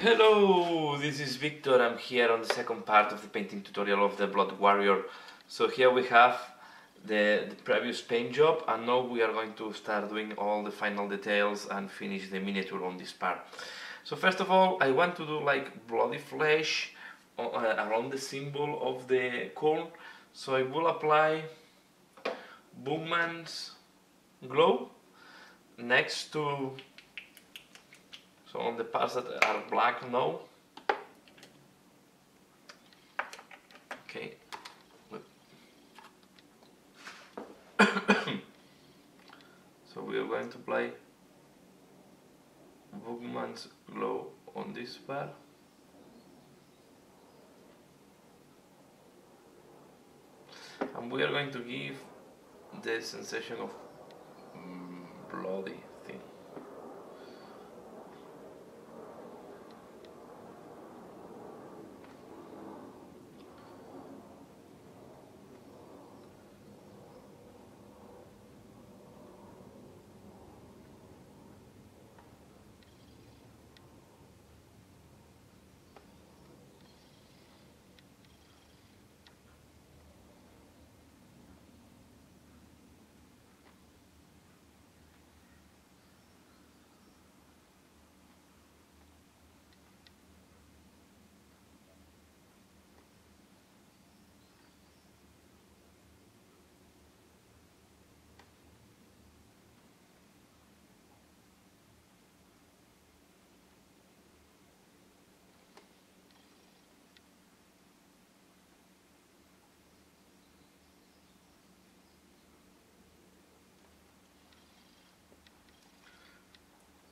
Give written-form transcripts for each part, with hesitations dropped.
Hello, this is Victor. I'm here on the second part of the painting tutorial of the Bloodwarrior. So here we have the previous paint job, and now we are going to start doing all the final details and finish the miniature on this part. So first of all, I want to do like bloody flesh around the symbol of the corn. So I will apply Boogman's glow next to, so on the parts that are black now. Okay. So we are going to apply Boogman's glow on this part. And we are going to give the sensation of bloody thing.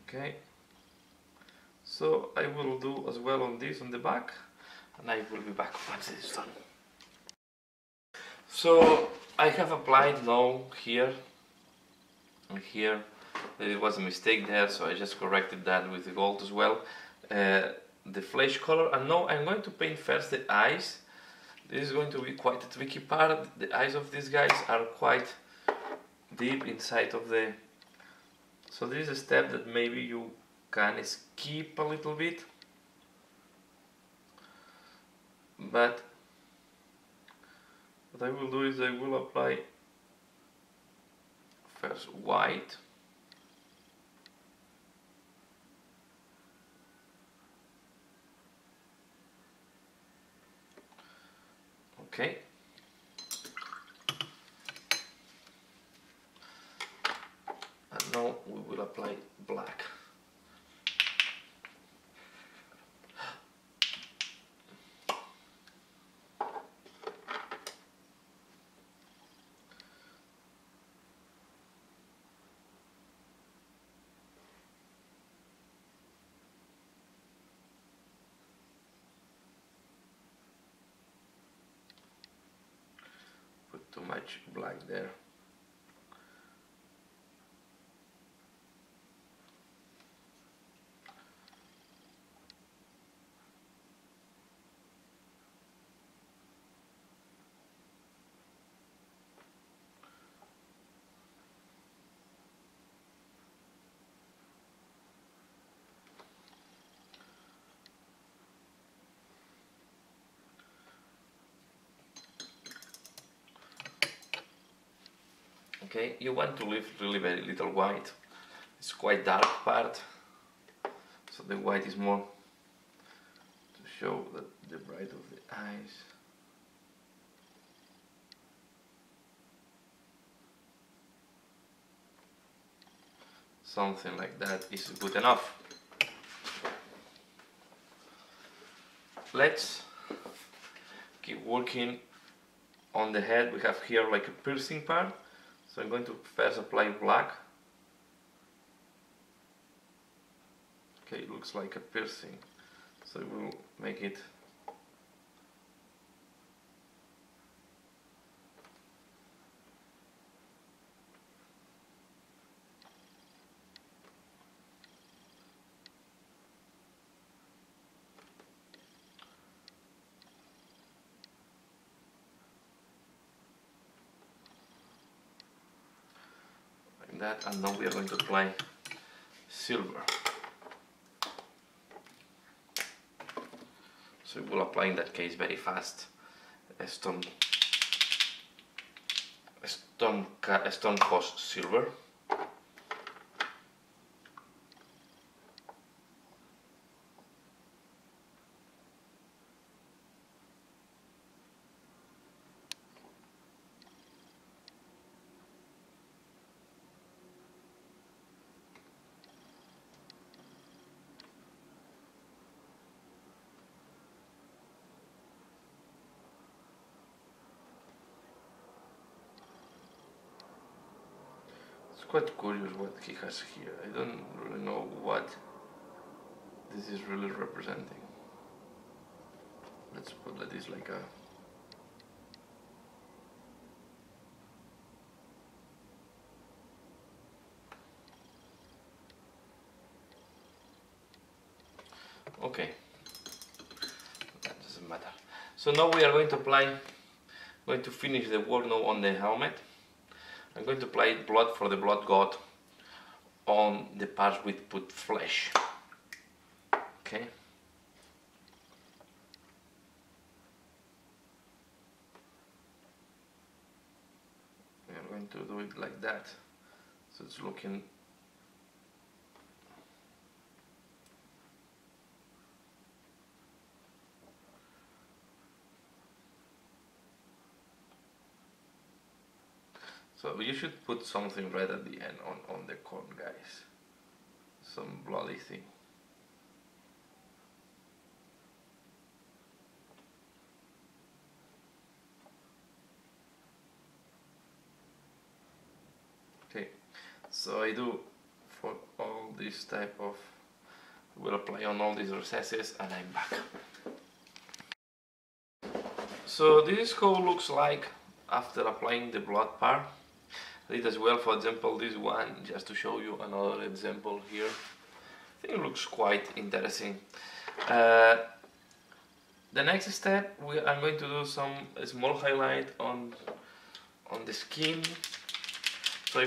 Okay, so I will do as well on this on the back, and I will be back once it is done. So I have applied now here and here. There was a mistake there, so I just corrected that with the gold as well. The flesh color, and now I'm going to paint first the eyes. This is going to be quite a tricky part. The eyes of these guys are quite deep inside of the... So this is a step that maybe you can skip a little bit, but what I will do is I will apply first white, okay, and now we will apply black. Put too much black there. Okay, you want to leave really very little white. It's quite dark part, so the white is more to show that the bright of the eyes. Something like that is good enough. Let's keep working on the head. We have here like a piercing part, so I'm going to first apply black. Okay, it looks like a piercing, so we'll make it like that, and now we are going to apply silver. So we'll apply in that case very fast a stone cost silver. It's quite curious what he has here. I don't really know what this is really representing. Let's put this like a okay, that doesn't matter. So now we are going to finish the work now on the helmet. I'm going to apply blood for the blood god on the parts we put flesh. Okay. We are going to do it like that, so it's looking so you should put something red at the end on the corn, guys. Some bloody thing. Okay, so I do for all this type of, will apply on all these recesses and I'm back. So this is how it looks like after applying the blood part. I did as well, for example, this one, just to show you another example here. I think it looks quite interesting. The next step, I'm going to do some small highlight on the skin. So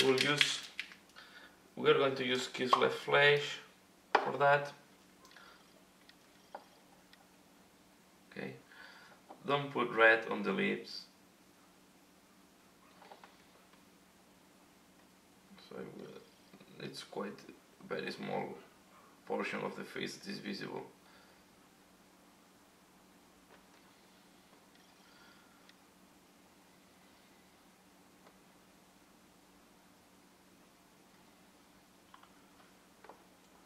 we're going to use kislev flesh for that. Okay, don't put red on the lips. So it's quite a very small portion of the face that is visible.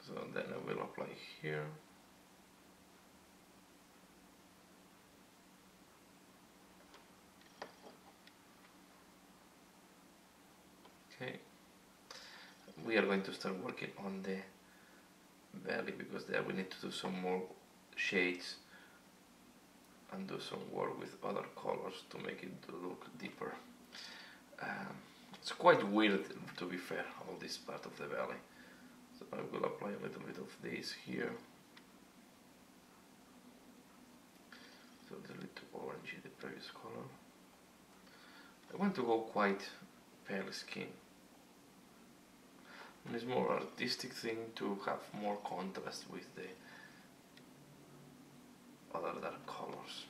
So then I will apply here. Okay. We are going to start working on the belly, because there we need to do some more shades and do some work with other colors to make it look deeper. It's quite weird, to be fair, all this part of the belly. So I will apply a little bit of this here. So it's a little orangey, the previous color. I want to go quite pale skin. And it's more artistic thing to have more contrast with the other dark colors.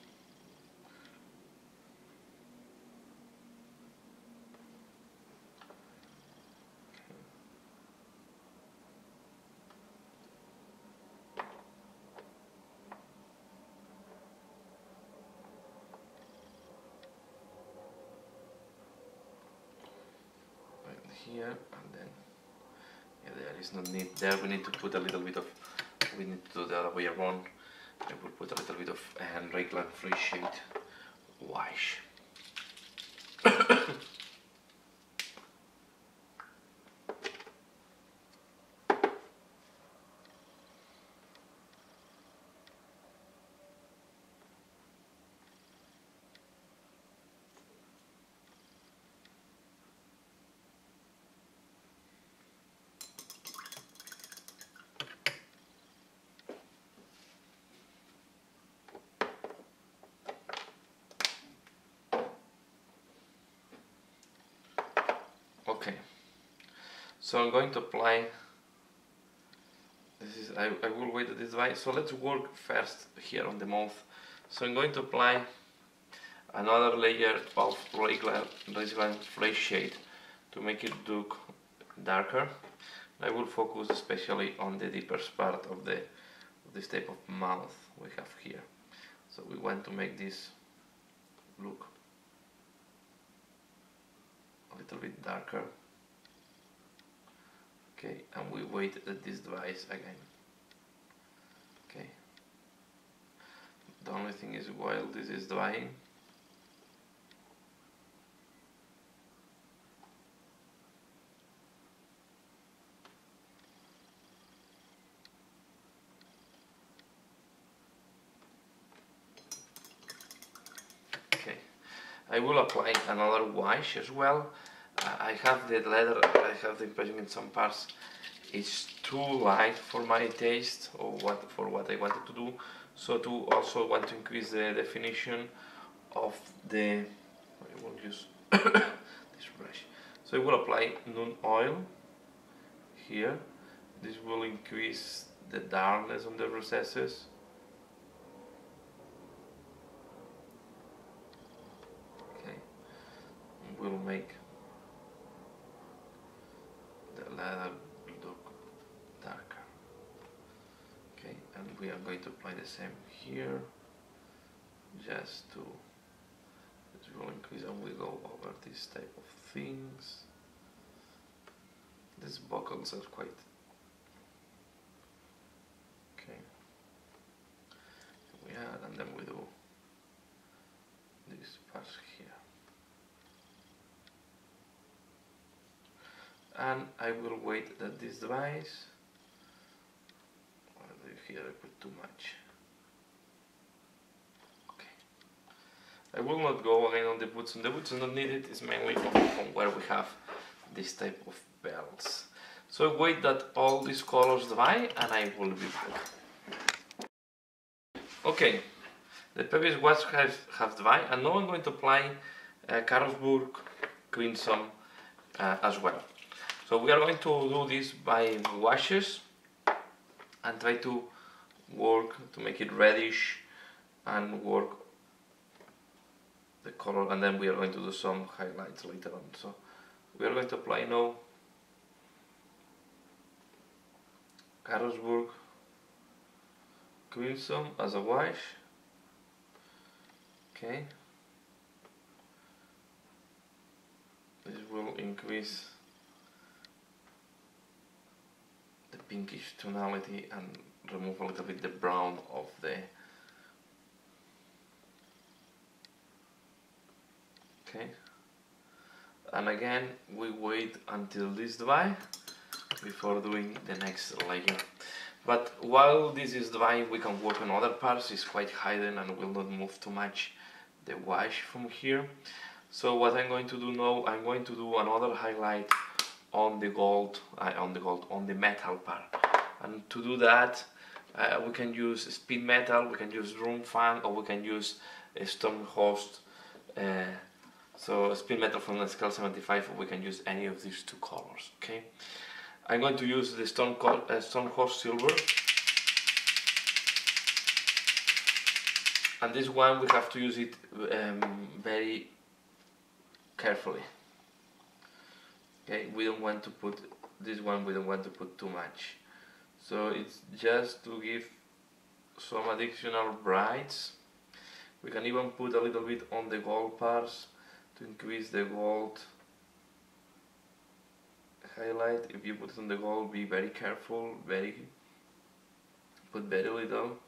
Right here, and then there is no need there. We need to put a little bit of, we need to do the other way around. I will put a little bit of regular free shade wash. Okay, so I'm going to apply, this is, I will wait this way, so let's work first here on the mouth So I'm going to apply another layer of Resident Flesh shade to make it look darker. I will focus especially on the deepest part of this type of mouth we have here. So we want to make this look a little bit darker. Okay, and we wait at this dries again. Okay. The only thing is, while this is drying, okay, I will apply another wash as well. I have the leather, I have the impression in some parts it's too light for my taste, or for what I wanted to do. So to also want to increase the definition of the, I will use this brush. So I will apply Nun oil here. This will increase the darkness on the recesses. Okay, and will make the leather look darker. Okay, and we are going to apply the same here, just to, it will increase, and we go over this type of things. These buckles are quite okay. We add, and then we do this part here. And I will wait that this dries. Here I put too much. Okay. I will not go again on the boots. And the boots are not needed. It's mainly on where we have this type of belts. So wait that all these colors dry, and I will be back. Okay. The previous wash have dried, and now I'm going to apply Carlsberg Crimson as well. So we are going to do this by washes and try to work to make it reddish and work the color, and then we are going to do some highlights later on. So we are going to apply now Carlsberg Crimson as a wash. Okay, this will increase the pinkish tonality and remove a little bit the brown of the. Okay, and again we wait until this dry before doing the next layer. But while this is drying, we can work on other parts. It's quite hidden and will not move too much the wash from here. So what I'm going to do now, I'm going to do another highlight on the gold, on the metal part. And to do that, we can use speed metal, we can use room fan, or we can use a stone host. So speed metal from the scale 75, or we can use any of these two colors. Okay, I'm going to use the stone host silver, and this one we have to use it very carefully. Okay, we don't want to put this one. We don't want to put too much. So it's just to give some additional brights. We can even put a little bit on the gold parts to increase the gold highlight. If you put it on the gold, be very careful. Put very little.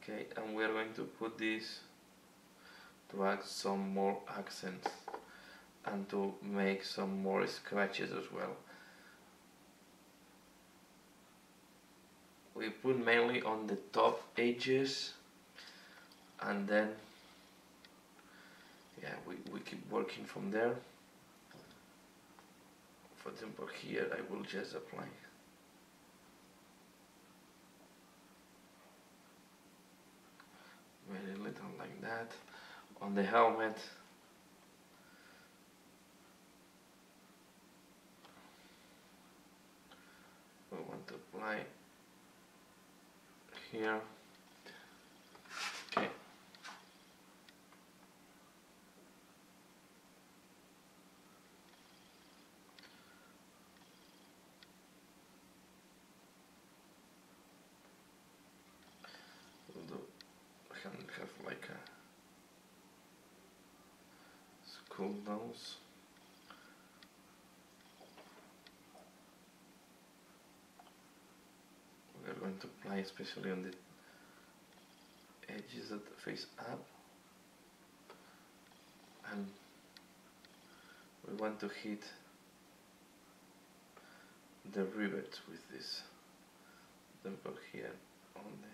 Okay, and we are going to put this to add some more accents and to make some more scratches as well. We put mainly on the top edges, and then yeah, we keep working from there. For example, here I will just apply very little like that. On the helmet, we want to apply here. cool nose. We're going to apply especially on the edges that face up, and we want to hit the rivet with this dimple here on the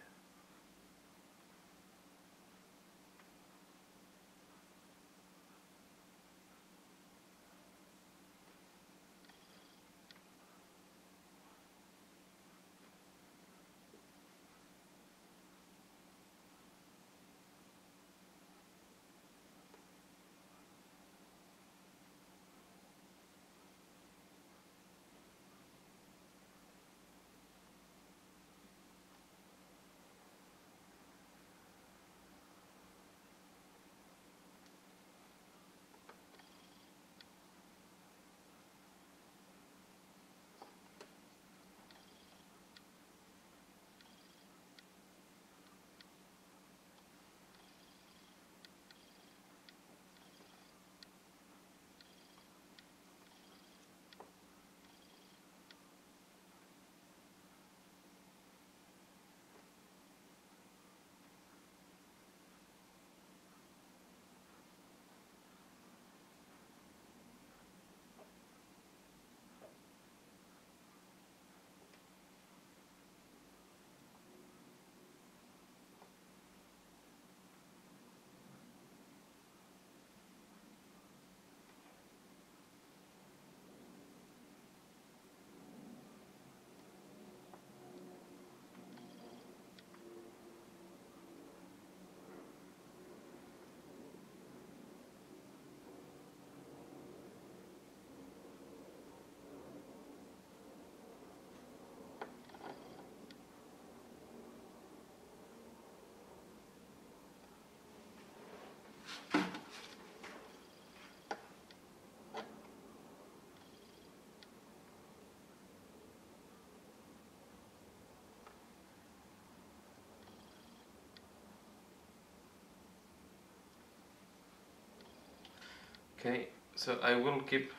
okay, so I will keep,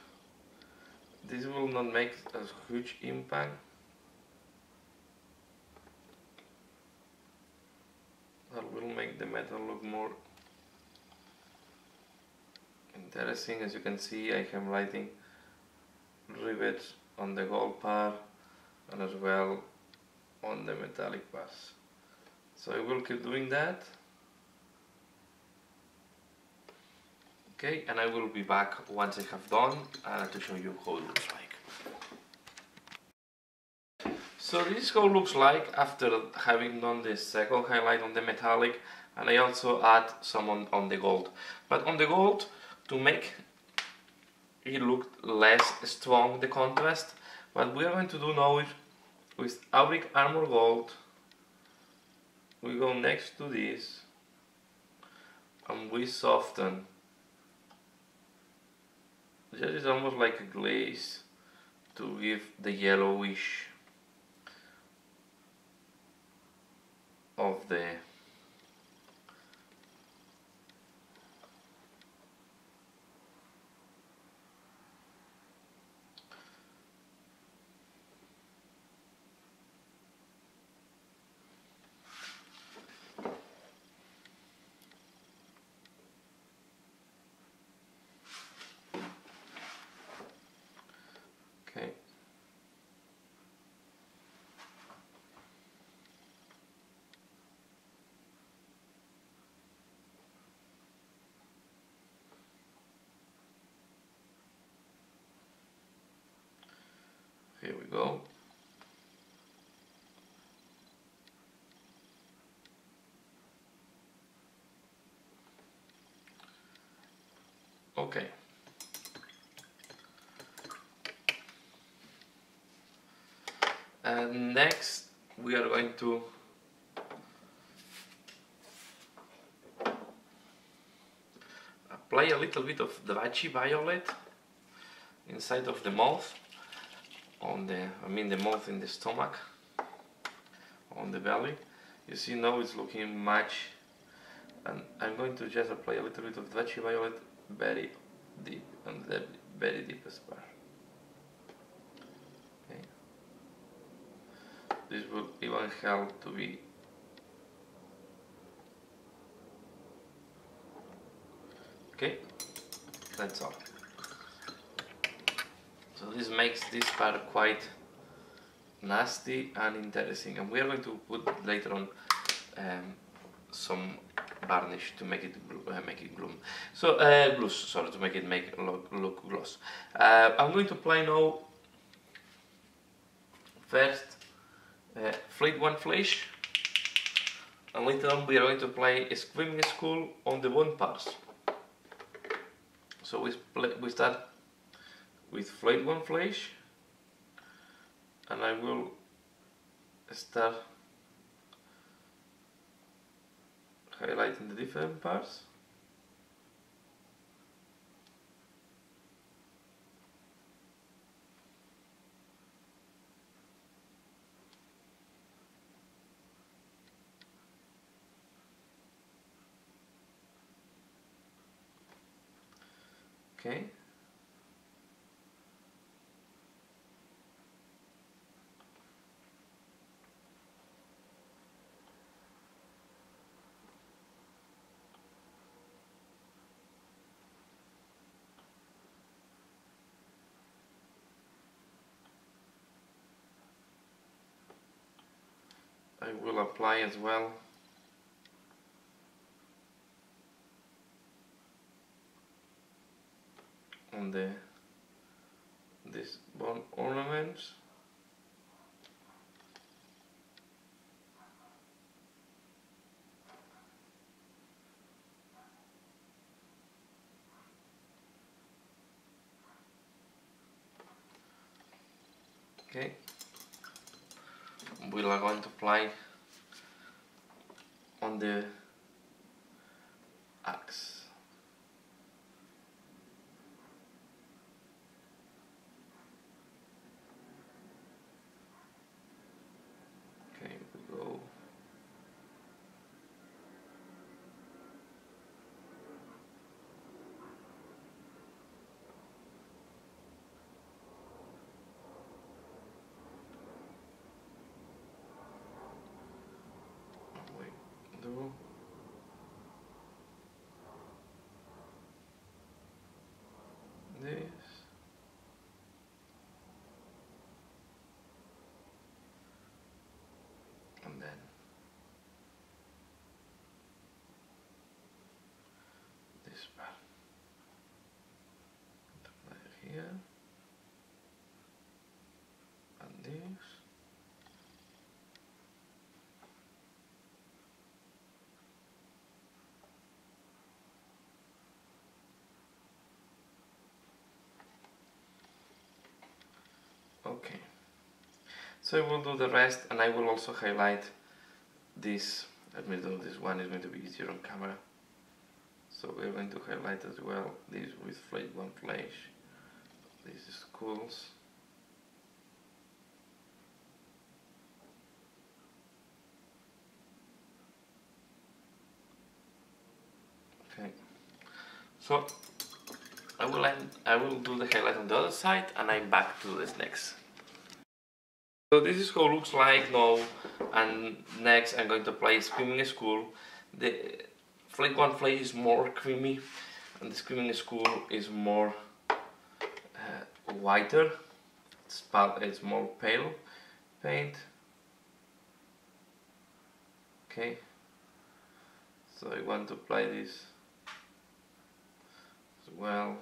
this will not make a huge impact. That will make the metal look more interesting. As you can see, I am writing rivets on the gold part and as well on the metallic parts. So I will keep doing that. Okay, and I will be back once I have done to show you how it looks like. So this is how it looks like after having done the second highlight on the metallic, and I also add some on the gold. But on the gold, to make it look less strong, the contrast, what we are going to do now is with Auric Armor Gold, we go next to this and we soften. This is almost like a glaze to give the yellowish of the okay. Here we go. Okay. And next we are going to apply a little bit of Dvachi Violet inside of the mouth, on the, the mouth in the stomach, on the belly. You see now it's looking much, and I'm going to just apply a little bit of Dvachi Violet very deep on the very deepest part. Okay. This will even help to be okay. That's all. So this makes this part quite nasty and interesting, and we are going to put later on some varnish to make it gloom. So gloss, sorry, to make it look gloss. I'm going to apply now first flat one flash, and later on we are going to apply a screaming skull on the bone parts. So we start with flat one flash, and I will start highlighting the different parts. Okay. I will apply as well on this bone ornaments. Okay. We are going to apply on the axe. Okay, we go. We do. This. And then this part. Right here. And this. Okay. So I will do the rest, and I will also highlight this. Let me do this one, is going to be easier on camera. So we're going to highlight as well this with flat one flash. These skulls. Okay. So I will do the highlight on the other side, and I'm back to this next. So this is how it looks like now, and next I'm going to apply Screaming Skull. The Flake One Flake is more creamy, and the Screaming Skull is more whiter. It's more pale paint. Okay, so I want to apply this as well.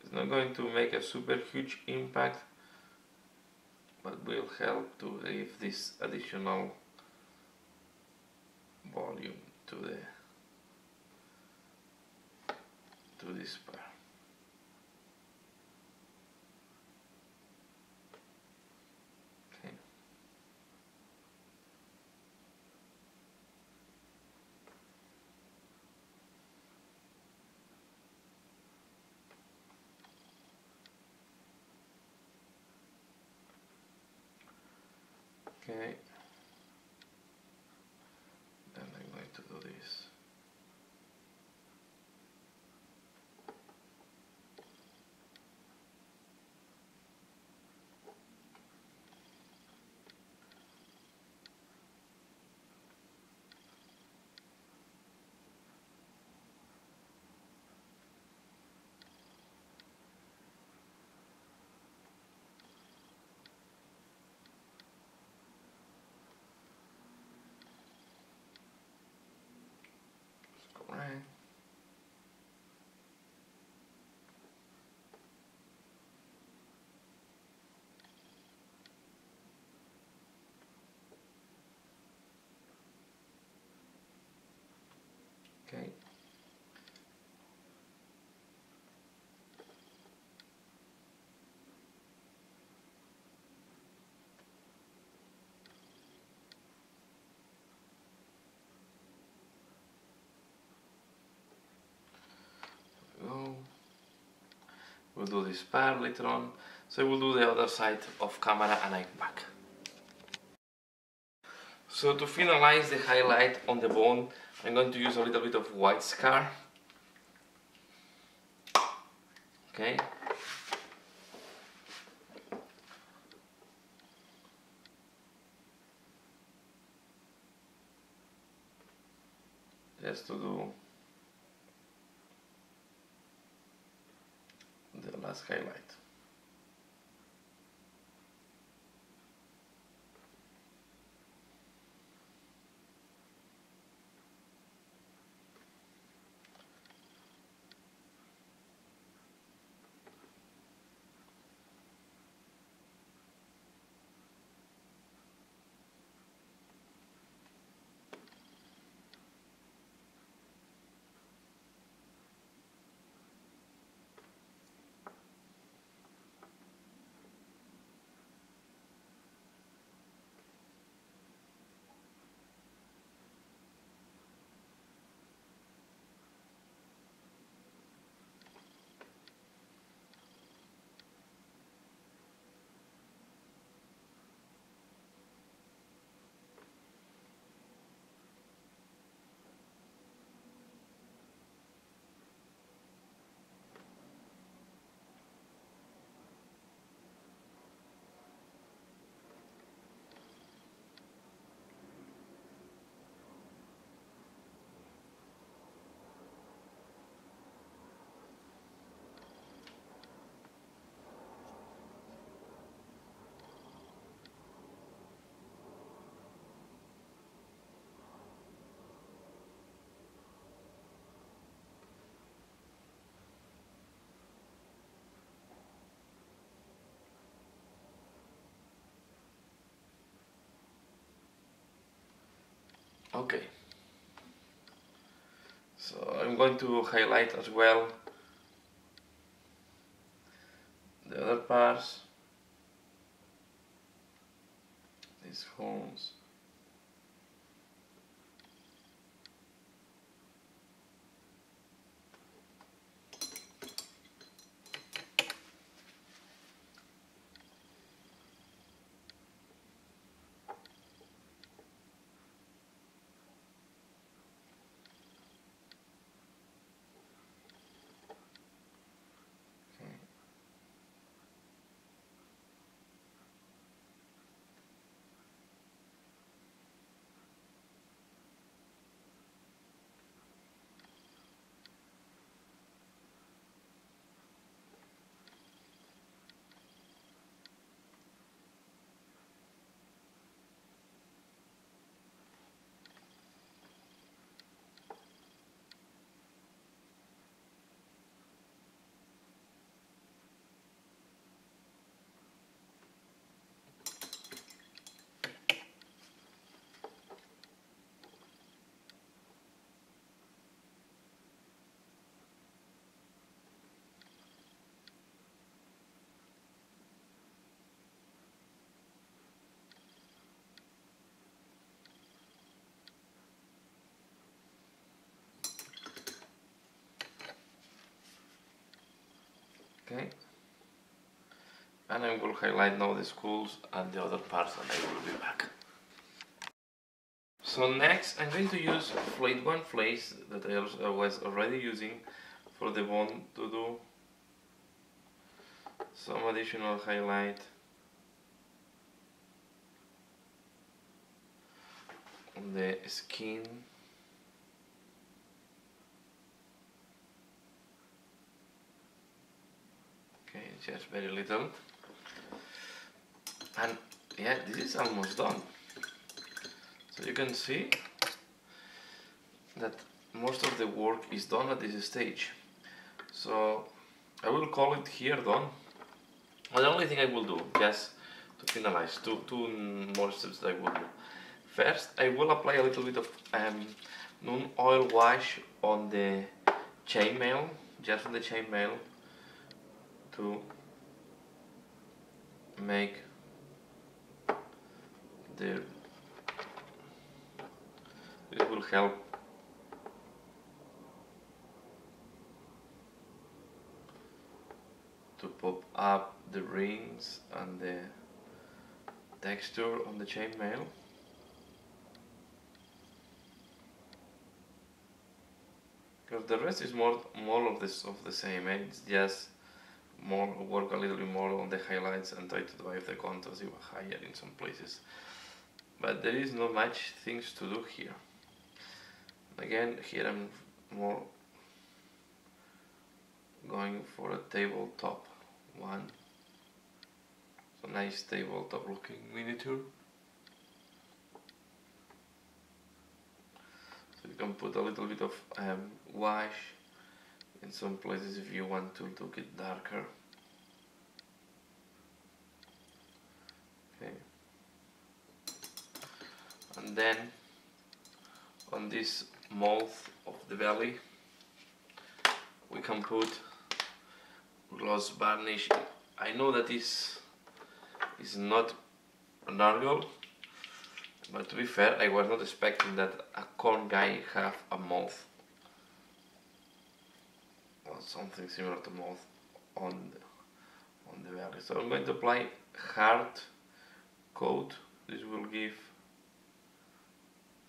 It's not going to make a super huge impact, but will help to give this additional volume to this part. Okay. Okay. Then I'm going to do this. Okay. Go. We'll do this part later on. So we'll do the other side of camera and I'm back. So to finalize the highlight on the bone, I'm going to use a little bit of white scar. Okay. Just to do the last highlight. Okay. So I'm going to highlight as well the other parts, these horns. Okay. And I will highlight now the skulls and the other parts and I will be back. So next I'm going to use one flake that I was already using for the bone to do some additional highlight on the skin. Okay, just very little. And yeah, this is almost done. So you can see that most of the work is done at this stage. So I will call it here done. And the only thing I will do, just to finalize, two more steps that I will do. First, I will apply a little bit of non-oil wash on the chainmail, just on the chainmail, to make the, it will help to pop up the rings and the texture on the chainmail. Because the rest is more of the same. It's just work a little bit more on the highlights and try to drive the contours even higher in some places. But there is not much things to do here. Again, here I'm more going for a tabletop one. So nice tabletop looking miniature. So you can put a little bit of wash in some places if you want to look it darker. Okay. And then on this mouth of the belly we can put gloss varnish. I know that this is not an argol, but to be fair, I was not expecting that a corn guy have a mouth or something similar to mouth on the belly. So I'm going to apply hard coat. This will give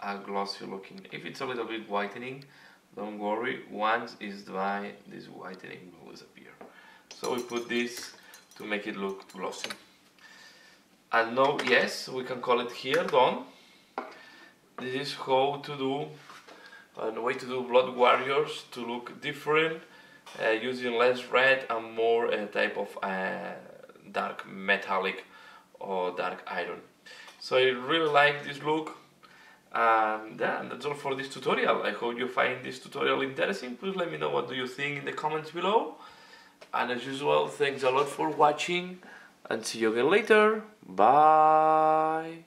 a glossy looking. If it's a little bit whitening, don't worry, once it's dry this whitening will disappear. So we put this to make it look glossy. And now, yes, we can call it here done. This is how to do, a way to do Bloodwarriors to look different, using less red and more type of dark metallic or dark iron. So I really like this look. And yeah, that's all for this tutorial. I hope you find this tutorial interesting. Please let me know what do you think in the comments below. And as usual, thanks a lot for watching and see you again later. Bye.